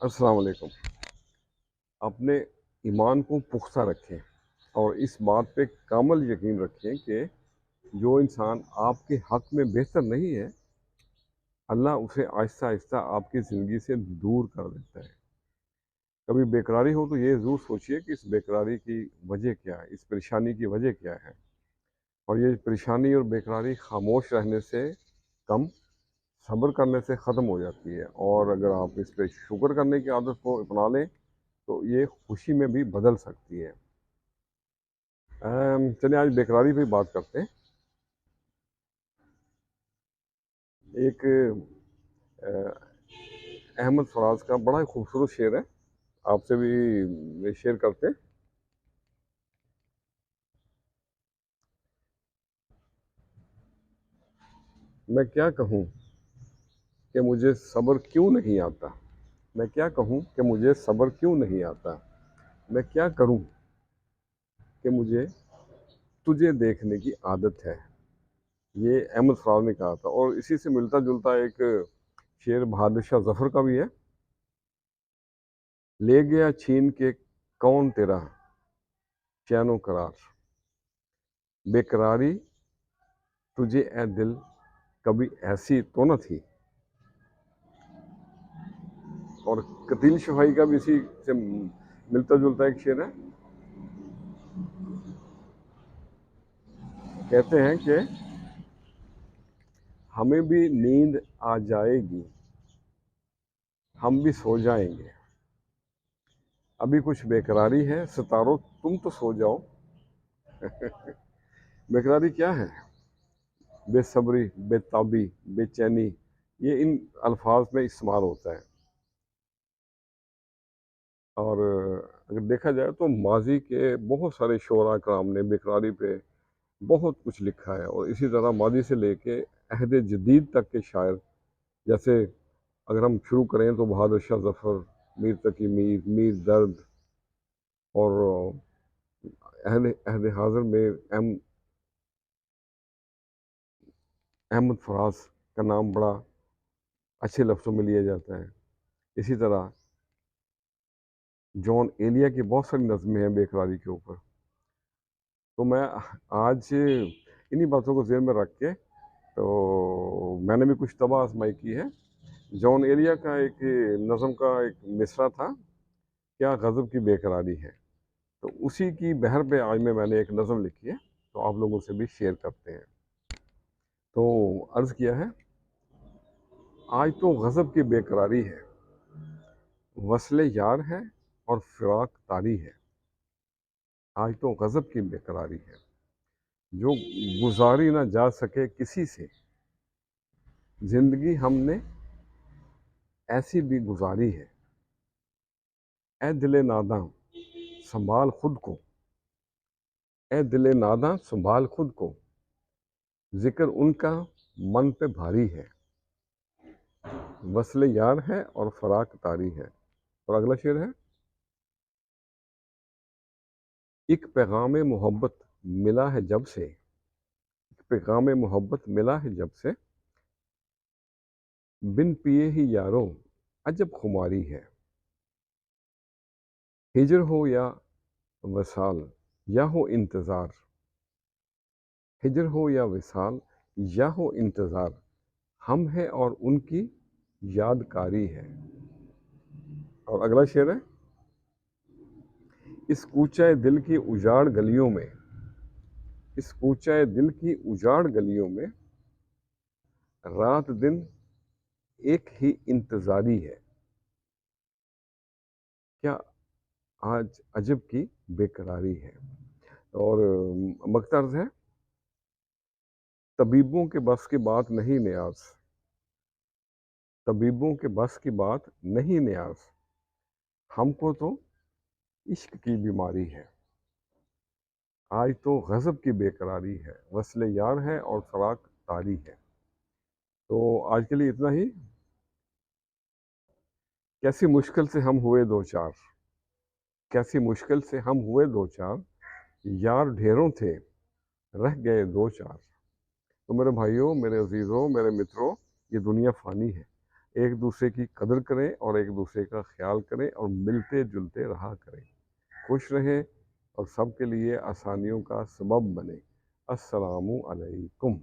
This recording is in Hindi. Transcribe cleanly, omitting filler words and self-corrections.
अस्सलाम वालेकुम। अपने ईमान को पुख्ता रखें और इस बात पे कामल यकीन रखें कि जो इंसान आपके हक में बेहतर नहीं है, अल्लाह उसे आहिस्ता आहिस्ता आपकी ज़िंदगी से दूर कर देता है। कभी बेकरारी हो तो ये ज़रूर सोचिए कि इस बेकरारी की वजह क्या है, इस परेशानी की वजह क्या है। और ये परेशानी और बेकरारी खामोश रहने से कम, सब्र करने से ख़त्म हो जाती है। और अगर आप इस पे शुक्र करने की आदत को अपना लें तो ये खुशी में भी बदल सकती है। चलिए आज बेकरारी पे बात करते हैं। एक अहमद फराज का बड़ा ही खूबसूरत शेर है, आपसे भी शेयर करते हैं। मैं क्या कहूँ कि मुझे सब्र क्यों नहीं आता। मैं क्या कहूँ कि मुझे सब्र क्यों नहीं आता। मैं क्या करूँ कि मुझे तुझे देखने की आदत है। ये अहमद फराज ने कहा था। और इसी से मिलता जुलता एक शेर बहादुर शाह जफर का भी है। ले गया छीन के कौन तेरा चैनो करार, बेकरारी तुझे ए दिल कभी ऐसी तो न थी। और कतील शफाई का भी इसी से मिलता जुलता एक शेर है। कहते हैं कि हमें भी नींद आ जाएगी, हम भी सो जाएंगे, अभी कुछ बेकरारी है, सितारों तुम तो सो जाओ। बेकरारी क्या है? बेसब्री, बेताबी, बेचैनी, ये इन अल्फाज में इस्तेमाल होता है। और अगर देखा जाए तो माजी के बहुत सारे शोरा कराम ने बेकरारी पे बहुत कुछ लिखा है। और इसी तरह मादी से लेके अहद जदीद तक के शायर, जैसे अगर हम शुरू करें तो बहादुर शाह जफ़र, मीर तकी मीर, मीर दर्द, और अहद अहद हाज़िर में अहमद फराज का नाम बड़ा अच्छे लफ्ज़ों में लिया जाता है। इसी तरह जॉन एलिया की बहुत सारी नज़में हैं बेकरारी के ऊपर। तो मैं आज इन्हीं बातों को ज़हन में रख के तो मैंने भी कुछ तबाह आजमाई की है। जॉन एलिया का एक नज़म का एक मिसरा था, क्या गज़ब की बेकरारी है। तो उसी की बहर पे आज में मैंने एक नज़म लिखी है, तो आप लोगों से भी शेयर करते हैं। तो अर्ज़ किया है, आज तो गज़ब की बेकरारी है, वस्ले यार है और फिराक तारी है। आज तो गज़ब की बेकरारी है, जो गुजारी ना जा सके किसी से, ज़िंदगी हमने ऐसी भी गुजारी है। ए दिले नादां संभाल खुद को, ए दिले नादां संभाल खुद को, जिक्र उनका मन पे भारी है। वस्ले यार है और फराक तारी है। और अगला शेर है, एक पैगाम मोहब्बत मिला है जब से, एक पैगाम मोहब्बत मिला है जब से, बिन पिए ही यारों अजब खुमारी है। हिजर हो या वसाल या हो इंतज़ार, हिजर हो या विसाल या हो इंतज़ार, हम हैं और उनकी यादकारी है। और अगला शेर है, इस कूचाए दिल की उजाड़ गलियों में, इस कूचाए दिल की उजाड़ गलियों में रात दिन एक ही इंतज़ारी है। क्या आज अजब की बेकरारी है। और मकतर्ज है, तबीबों के बस की बात नहीं न्याज, तबीबों के बस की बात नहीं न्याज, हमको तो इश्क की बीमारी है। आज तो गज़ब की बेकरारी है, वस्ले यार है और फराक तारी है। तो आज के लिए इतना ही। कैसी मुश्किल से हम हुए दो चार, कैसी मुश्किल से हम हुए दो चार, यार ढेरों थे रह गए दो चार। तो मेरे भाइयों, मेरे अजीज़ों, मेरे मित्रों, ये दुनिया फ़ानी है, एक दूसरे की कदर करें और एक दूसरे का ख्याल करें और मिलते जुलते रहा करें। खुश रहें और सबके लिए आसानियों का सबब बने। अस्सलामु अलैकुम।